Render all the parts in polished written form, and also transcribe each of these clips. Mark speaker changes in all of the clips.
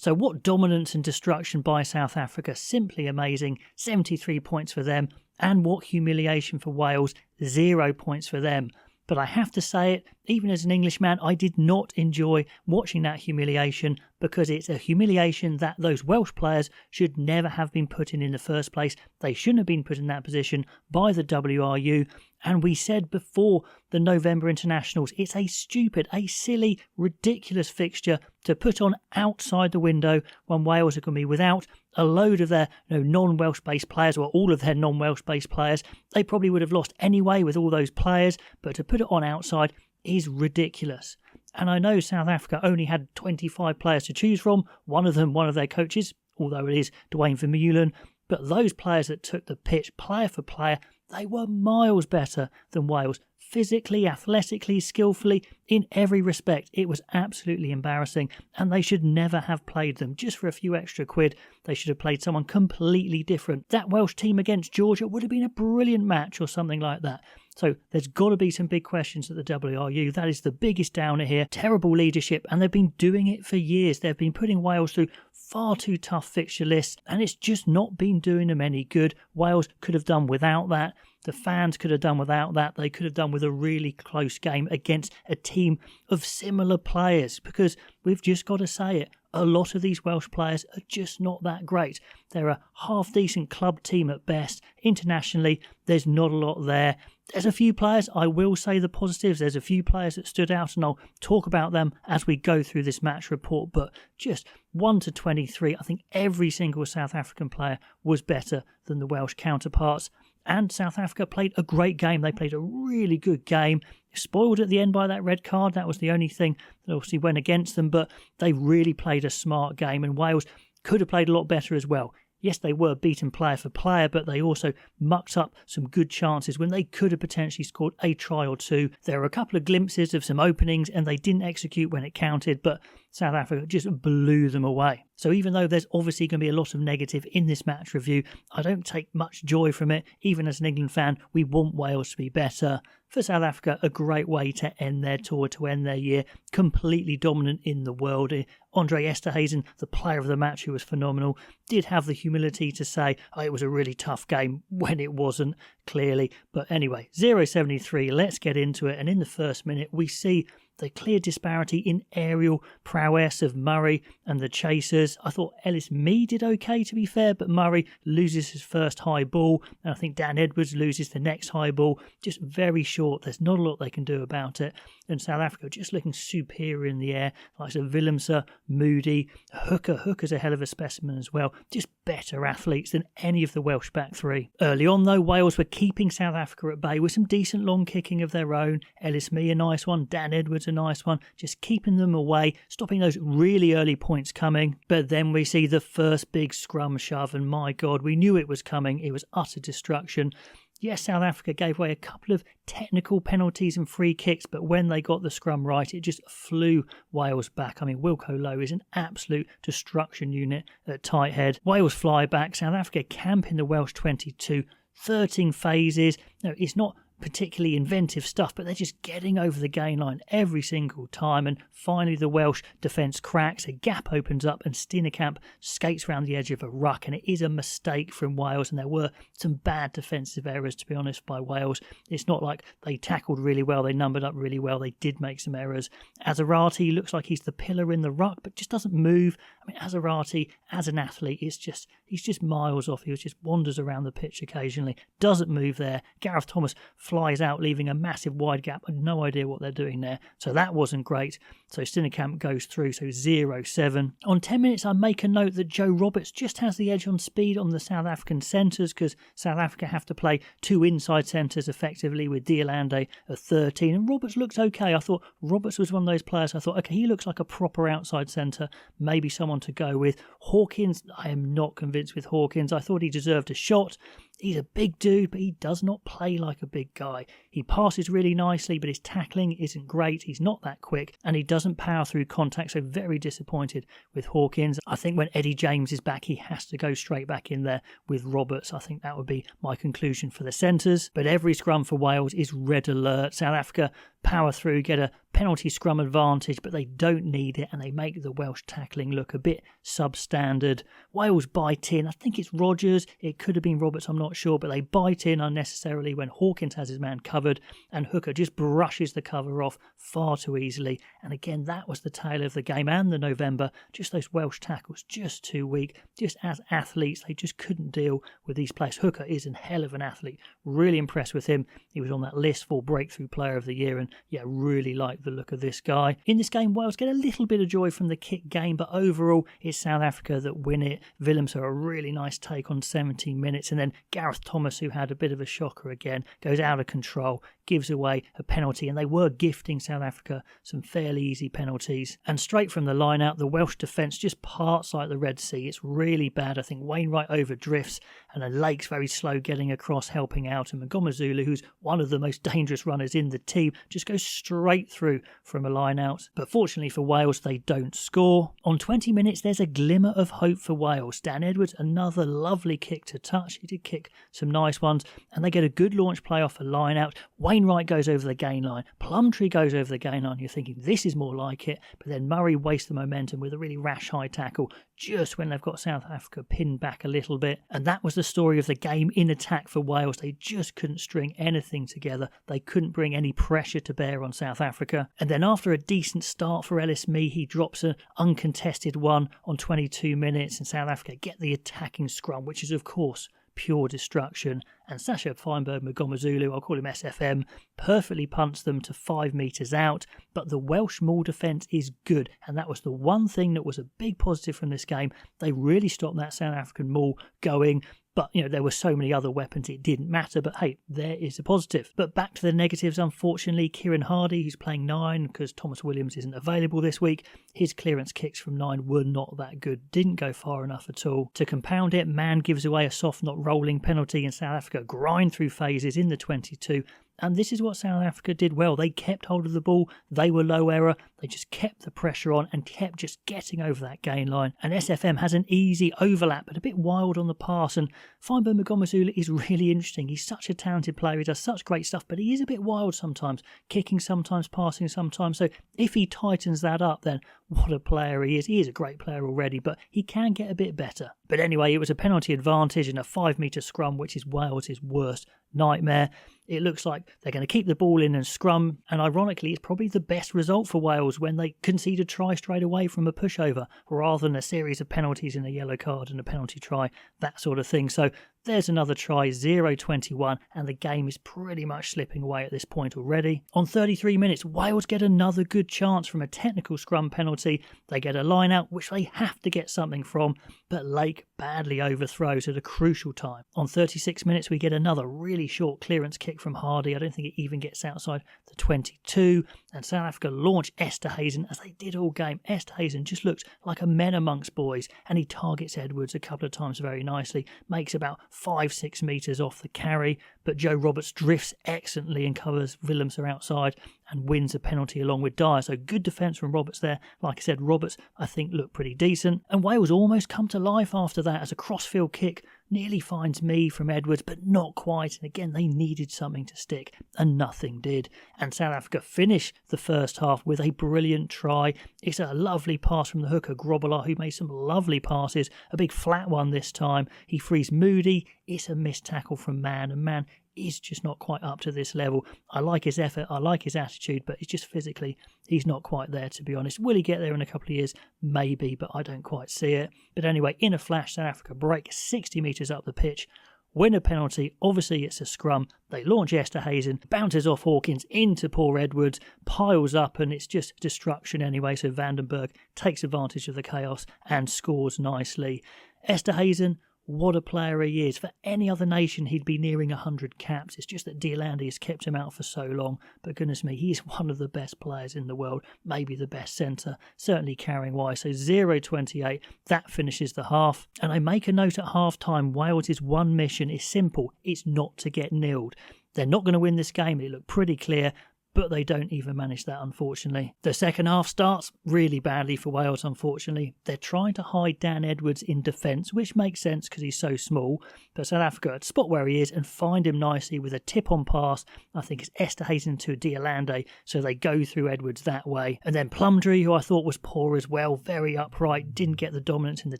Speaker 1: So what dominance and destruction by South Africa, simply amazing, 73 points for them, and what humiliation for Wales, 0 points for them. But I have to say it, even as an Englishman, I did not enjoy watching that humiliation because it's a humiliation that those Welsh players should never have been put in the first place. They shouldn't have been put in that position by the WRU. And we said before the November internationals, it's a stupid, a silly, ridiculous fixture to put on outside the window when Wales are going to be without a load of their non-Welsh based players, or all of their non-Welsh based players. They probably would have lost anyway with all those players, but to put it on outside is ridiculous. And I know South Africa only had 25 players to choose from, one of them one of their coaches, although it is Dwayne Vermeulen, but those players that took the pitch player for player, they were miles better than Wales. Physically, athletically, skillfully, in every respect. It was absolutely embarrassing, and they should never have played them. Just for a few extra quid, they should have played someone completely different. That Welsh team against Georgia would have been a brilliant match or something like that. So there's got to be some big questions at the WRU. That is the biggest downer here. Terrible leadership, and they've been doing it for years. They've been putting Wales through far too tough fixture lists, and it's just not been doing them any good. Wales could have done without that. The fans could have done without that. They could have done with a really close game against a team of similar players, because we've just got to say it. A lot of these Welsh players are just not that great. They're a half-decent club team at best. Internationally, there's not a lot there. There's a few players, I will say the positives, there's a few players that stood out, and I'll talk about them as we go through this match report, but just 1 to 23, I think every single South African player was better than the Welsh counterparts. And South Africa played a great game. They played a really good game. Spoiled at the end by that red card. That was the only thing that obviously went against them. But they really played a smart game. And Wales could have played a lot better as well. Yes, they were beaten player for player, but they also mucked up some good chances when they could have potentially scored a try or two. There were a couple of glimpses of some openings and they didn't execute when it counted, but South Africa just blew them away. So even though there's obviously going to be a lot of negative in this match review, I don't take much joy from it. Even as an England fan, we want Wales to be better. For South Africa, a great way to end their tour, to end their year, completely dominant in the world. Andre Esterhuizen, the player of the match, who was phenomenal, did have the humility to say, it was a really tough game, when it wasn't, clearly. But anyway, 0-73, let's get into it. And in the first minute, we see the clear disparity in aerial prowess of Murray and the chasers. I thought Ellis Mee did okay, to be fair, but Murray loses his first high ball, and I think Dan Edwards loses the next high ball. Just very short. There's not a lot they can do about it. And South Africa just looking superior in the air, like Willemse, Moody, Hooker's a hell of a specimen as well. Just better athletes than any of the Welsh back three. Early on, though, Wales were keeping South Africa at bay with some decent long kicking of their own. Ellis Mee, a nice one. Dan Edwards, a nice one. Just keeping them away, stopping those really early points coming. But then we see the first big scrum shove, and my God, we knew it was coming. It was utter destruction. Yes, South Africa gave away a couple of technical penalties and free kicks, but when they got the scrum right, it just flew Wales back. I mean, Wilco Lowe is an absolute destruction unit at tight head. Wales fly back, South Africa camp in the Welsh 22, 13 phases. No, it's not particularly inventive stuff, but they're just getting over the gain line every single time, and finally the Welsh defence cracks, a gap opens up, and Steenekamp skates around the edge of a ruck, and it is a mistake from Wales, and there were some bad defensive errors, to be honest, by Wales. It's not like they tackled really well, they numbered up really well, they did make some errors. Azarati looks like he's the pillar in the ruck, but just doesn't move. I mean, Azarati, as an athlete, he's just miles off. He just wanders around the pitch occasionally, doesn't move there. Gareth Thomas flies out, leaving a massive wide gap. I had no idea what they're doing there. So that wasn't great. So Steenekamp goes through, so 0-7. On 10 minutes, I make a note that Joe Roberts just has the edge on speed on the South African centres, because South Africa have to play two inside centres effectively with Diolande at 13. And Roberts looks okay. I thought Roberts was one of those players. I thought, okay, he looks like a proper outside centre, maybe someone to go with. Hawkins, I am not convinced with Hawkins. I thought he deserved a shot. He's a big dude, but he does not play like a big guy. He passes really nicely, but his tackling isn't great. He's not that quick, and he doesn't power through contact, so very disappointed with Hawkins. I think when Eddie James is back, he has to go straight back in there with Roberts. I think that would be my conclusion for the centres. But every scrum for Wales is red alert. South Africa power through, get a penalty scrum advantage, but they don't need it, and they make the Welsh tackling look a bit substandard. Wales bite in. I think it's Rogers. It could have been Roberts, I'm not sure, but they bite in unnecessarily when Hawkins has his man covered, and Hooker just brushes the cover off far too easily. And again, that was the tale of the game and the November. Just those Welsh tackles, just too weak. Just as athletes, they just couldn't deal with these players. Hooker is a hell of an athlete. Really impressed with him. He was on that list for Breakthrough Player of the Year, and yeah, really like the look of this guy. In this game, Wales get a little bit of joy from the kick game, but overall, it's South Africa that win it. Willems are a really nice take on 17 minutes, and then Gareth Thomas, who had a bit of a shocker again, goes out of control, gives away a penalty, and they were gifting South Africa some fairly easy penalties. And straight from the line out, the Welsh defence just parts like the Red Sea. It's really bad. I think Wainwright overdrifts, and then Lake's very slow getting across, helping out, and Mngomezulu, who's one of the most dangerous runners in the team, just goes straight through from a line out. But fortunately for Wales, they don't score. On 20 minutes, there's a glimmer of hope for Wales. Dan Edwards, another lovely kick to touch. He did kick some nice ones, and they get a good launch play off a line out. Wainwright goes over the gain line. Plumtree goes over the gain line. You're thinking, this is more like it. But then Murray wastes the momentum with a really rash high tackle just when they've got South Africa pinned back a little bit. And that was the story of the game in attack for Wales. They just couldn't string anything together. They couldn't bring any pressure to bear on South Africa. And then after a decent start for Ellis Mee, he drops an uncontested one on 22 minutes, and South Africa get the attacking scrum, which is, of course, pure destruction. And Sasha Feinberg Mngomezulu, I'll call him SFM, perfectly punts them to 5 metres out. But the Welsh maul defence is good, and that was the one thing that was a big positive from this game. They really stopped that South African maul going. But, there were so many other weapons, it didn't matter. But hey, there is a positive. But back to the negatives, unfortunately. Kieran Hardy, who's playing 9 because Thomas Williams isn't available this week, his clearance kicks from 9 were not that good. Didn't go far enough at all. To compound it, Mann gives away a soft, not rolling penalty, and South Africa grind through phases in the 22. And this is what South Africa did well. They kept hold of the ball. They were low error. They just kept the pressure on and kept just getting over that gain line. And SFM has an easy overlap, but a bit wild on the pass. And Feinberg Mngomezulu is really interesting. He's such a talented player. He does such great stuff, but he is a bit wild sometimes. Kicking sometimes, passing sometimes. So if he tightens that up, then what a player he is. He is a great player already, but he can get a bit better. But anyway, it was a penalty advantage and a 5 metre scrum, which is Wales' worst nightmare. It looks like they're going to keep the ball in and scrum, and ironically, it's probably the best result for Wales when they concede a try straight away from a pushover, rather than a series of penalties and a yellow card and a penalty try, that sort of thing. So there's another try, 0-21, and the game is pretty much slipping away at this point already. On 33 minutes, Wales get another good chance from a technical scrum penalty. They get a line out, which they have to get something from, but Lake badly overthrows at a crucial time. On 36 minutes, we get another really short clearance kick from Hardy. I don't think it even gets outside the 22, and South Africa launch Esterhuizen as they did all game. Esterhuizen just looks like a man amongst boys, and he targets Edwards a couple of times very nicely, makes about 5-6 metres off the carry, but Joe Roberts drifts excellently and covers Willems outside and wins a penalty along with Dyer. So good defence from Roberts there. Like I said, Roberts, I think, looked pretty decent. And Wales almost come to life after that as a crossfield kick nearly finds Mee from Edwards, but not quite. And again, they needed something to stick, and nothing did. And South Africa finish the first half with a brilliant try. It's a lovely pass from the hooker, Grobbelaar, who made some lovely passes. A big flat one this time. He frees Moody. It's a missed tackle from Mann, and Mann is just not quite up to this level. I like his effort, I like his attitude, but it's just physically, he's not quite there, to be honest. Will he get there in a couple of years? Maybe, but I don't quite see it. But anyway, in a flash, South Africa break 60 metres up the pitch, win a penalty. Obviously, it's a scrum. They launch Esterhuizen, bounces off Hawkins into poor Edwards, piles up, and it's just destruction anyway. So Vandenberg takes advantage of the chaos and scores nicely. Esterhuizen, what a player he is. For any other nation, he'd be nearing 100 caps. It's just that Deolande has kept him out for so long. But goodness me, he's one of the best players in the world, maybe the best centre, certainly carrying wise. So 0-28, that finishes the half. And I make a note at half-time, Wales' one mission is simple. It's not to get nilled. They're not going to win this game. It looked pretty clear, but they don't even manage that, unfortunately. The second half starts really badly for Wales, unfortunately. They're trying to hide Dan Edwards in defence, which makes sense because he's so small, but South Africa spot where he is and find him nicely with a tip-on pass. I think it's Esterhuizen to Deolande, so they go through Edwards that way. And then Plumtree, who I thought was poor as well, very upright, didn't get the dominance in the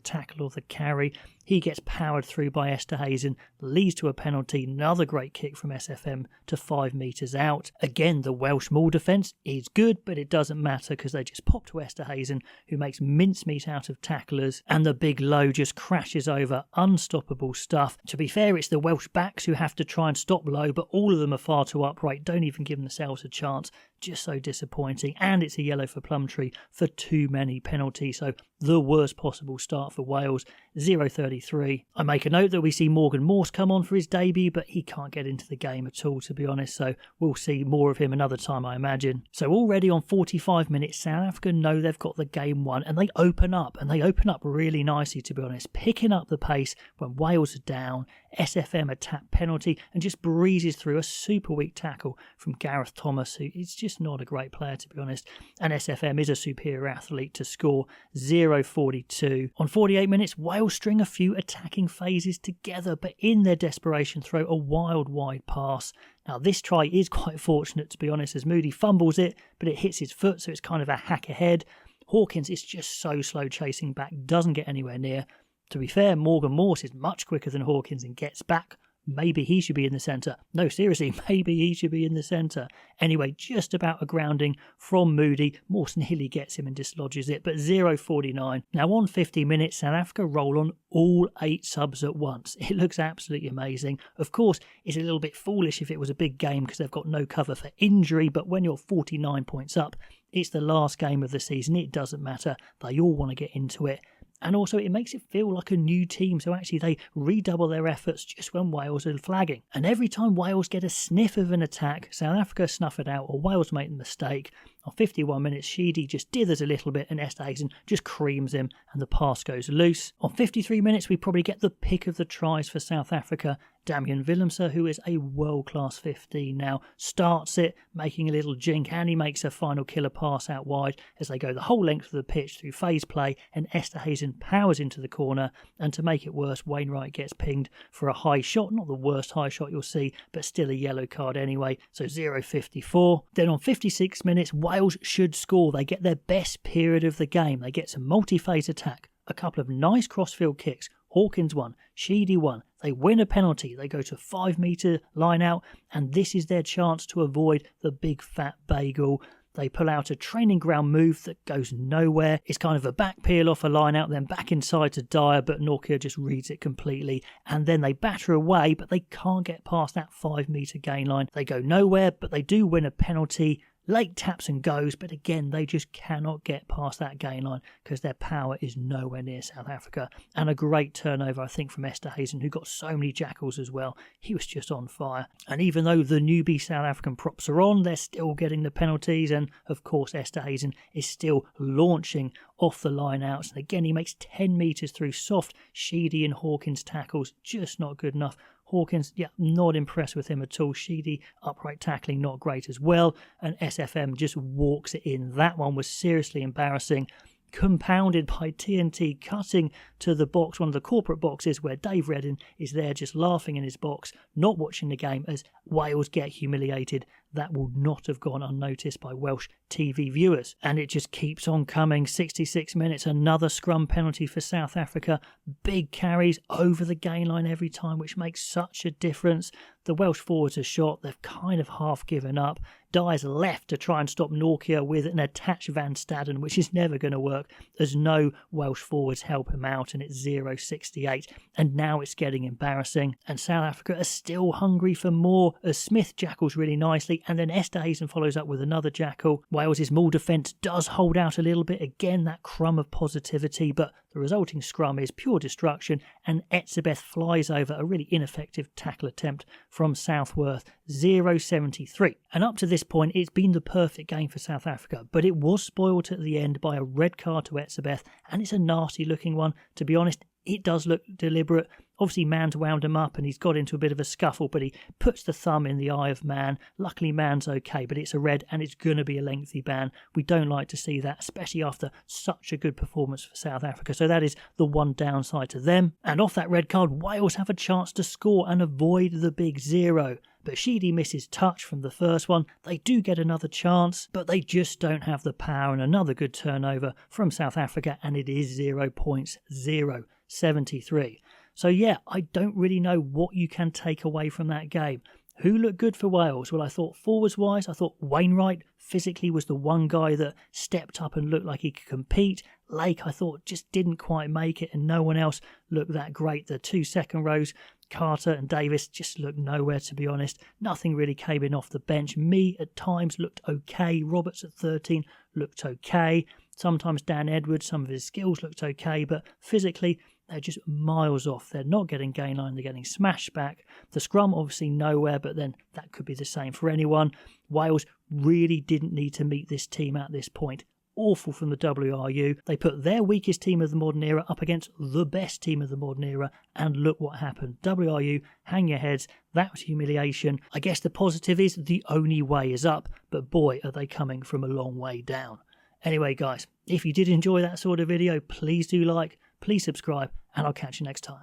Speaker 1: tackle or the carry. He gets powered through by Esterhuizen, leads to a penalty, another great kick from SFM to 5 metres out. Again, the Welsh maul defence is good, but it doesn't matter because they just pop to Esterhuizen, who makes mincemeat out of tacklers, and the big low just crashes over. Unstoppable stuff. To be fair, it's the Welsh backs who have to try and stop low, but all of them are far too upright, don't even give themselves a chance. Just so disappointing. And it's a yellow for Plumtree for too many penalties. So the worst possible start for Wales, 0-33. I make a note that we see Morgan Morse come on for his debut, but he can't get into the game at all, to be honest. So we'll see more of him another time, I imagine. So already on 45 minutes, South Africa know they've got the game won, and they open up. And they open up really nicely, to be honest, picking up the pace when Wales are down. SFM a tap penalty and just breezes through a super weak tackle from Gareth Thomas, who is just not a great player, to be honest. And SFM is a superior athlete to score 0-42. On 48 minutes, Wales string a few attacking phases together, but in their desperation throw a wild wide pass. Now this try is quite fortunate, to be honest, as Moody fumbles it, but it hits his foot, so it's kind of a hack ahead. Hawkins is just so slow chasing back, doesn't get anywhere near. To be fair, Morgan Morse is much quicker than Hawkins and gets back. Maybe he should be in the centre. No, seriously, maybe he should be in the centre. Anyway, just about a grounding from Moody. Morse nearly gets him and dislodges it, but 0-49. Now on 50 minutes, South Africa roll on all 8 subs at once. It looks absolutely amazing. Of course, it's a little bit foolish if it was a big game because they've got no cover for injury, but when you're 49 points up, it's the last game of the season. It doesn't matter. They all want to get into it. And also it makes it feel like a new team, so actually they redouble their efforts just when Wales are flagging. And every time Wales get a sniff of an attack, South Africa snuff it out or Wales make a mistake. On 51 minutes, Sheedy just dithers a little bit and Esterhuizen just creams him and the pass goes loose. On 53 minutes, we probably get the pick of the tries for South Africa. Damian Willemse, who is a world-class 15 now, starts it, making a little jink, and he makes a final killer pass out wide as they go the whole length of the pitch through phase play, and Esterhuizen powers into the corner, and to make it worse, Wainwright gets pinged for a high shot, not the worst high shot you'll see, but still a yellow card anyway, so 0-54. Then on 56 minutes, Wales should score. They get their best period of the game. They get some multi-phase attack, a couple of nice crossfield kicks. Hawkins won, Sheedy won, they win a penalty, they go to 5 metre line out, and this is their chance to avoid the big fat bagel. They pull out a training ground move that goes nowhere. It's kind of a back peel off a line out, then back inside to Dyer, but Nortje just reads it completely. And then they batter away, but they can't get past that 5 metre gain line. They go nowhere, but they do win a penalty. Late taps and goes, but again, they just cannot get past that gain line because their power is nowhere near South Africa. And a great turnover, I think, from Esterhuizen, who got so many jackals as well. He was just on fire. And even though the newbie South African props are on, they're still getting the penalties. And of course, Esterhuizen is still launching off the line outs. And again, he makes 10 metres through soft Sheedy and Hawkins tackles. Just not good enough. Hawkins, yeah, not impressed with him at all. Sheedy, upright tackling, not great as well. And SFM just walks it in. That one was seriously embarrassing. Compounded by TNT cutting to the box, one of the corporate boxes where Dave Redden is there just laughing in his box, not watching the game as Wales get humiliated. That will not have gone unnoticed by Welsh TV viewers. And it just keeps on coming. 66 minutes, another scrum penalty for South Africa. Big carries over the gain line every time, which makes such a difference. The Welsh forwards are shot. They've kind of half given up. Dyer's left to try and stop Nortje with an attached Van Staden, which is never going to work as no Welsh forwards help him out, and it's 0-68. And now it's getting embarrassing. And South Africa are still hungry for more as Smith jackals really nicely nicely, and then Esterhuizen follows up with another jackal. Wales' maul defence does hold out a little bit, again that crumb of positivity, but the resulting scrum is pure destruction, and Etzebeth flies over a really ineffective tackle attempt from Southworth, 0-73. And up to this point, it's been the perfect game for South Africa, but it was spoilt at the end by a red card to Etzebeth, and it's a nasty looking one. To be honest, it does look deliberate. Obviously, Man's wound him up and he's got into a bit of a scuffle, but he puts the thumb in the eye of Man. Luckily, Man's okay, but it's a red and it's going to be a lengthy ban. We don't like to see that, especially after such a good performance for South Africa. So that is the one downside to them. And off that red card, Wales have a chance to score and avoid the big 0. But Sheedy misses touch from the first one. They do get another chance, but they just don't have the power, and another good turnover from South Africa, and it is 0 points, 0-73. So yeah, I don't really know what you can take away from that game. Who looked good for Wales? Well, I thought forwards-wise, I thought Wainwright physically was the one guy that stepped up and looked like he could compete. Lake, I thought, just didn't quite make it, and no one else looked that great. The 2 second rows, Carter and Davis, just looked nowhere, to be honest. Nothing really came in off the bench. Me, at times, looked okay. Roberts at 13 looked okay. Sometimes Dan Edwards, some of his skills looked okay, but physically, they're just miles off. They're not getting gain line, they're getting smashed back. The scrum, obviously nowhere, but then that could be the same for anyone. Wales really didn't need to meet this team at this point. Awful from the WRU. They put their weakest team of the modern era up against the best team of the modern era, and look what happened. WRU, hang your heads. That was humiliation. I guess the positive is the only way is up, but boy, are they coming from a long way down. Anyway, guys, if you did enjoy that sort of video, please do like, please subscribe, and I'll catch you next time.